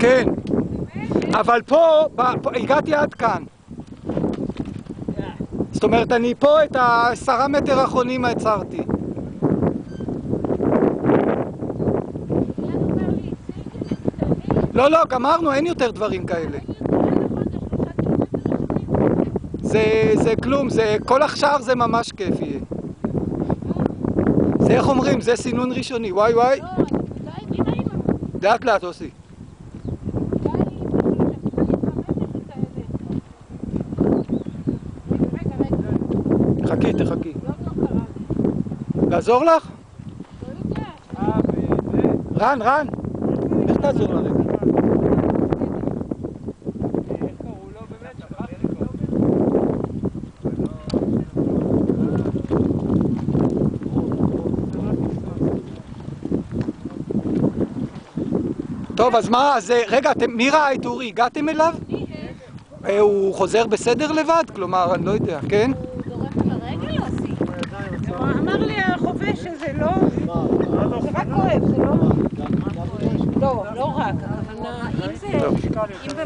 כן. אבל פה הגעתי עד כאן. זאת אומרת, אני פה את 10 מטר האחרונים עצרתי. לא, גמרנו, אין יותר דברים כאלה. זה כלום, כל השאר זה ממש כיף יהיה. זה איך אומרים, זה סינון ראשוני, וואי. לאט לאט עושי. תחכי. לעזור לך? רן, איך תעזור לה רגע? טוב, אז מה, רגע, מי ראה את אורי? הגעתם אליו? הוא חוזר בסדר לבד? כלומר, אני לא יודע, כן? הוא דורך עם הרגל או עשי? אמר לי החובש שזה לא... זה רק כואב, זה לא... לא רק, הכוונה, אם זה...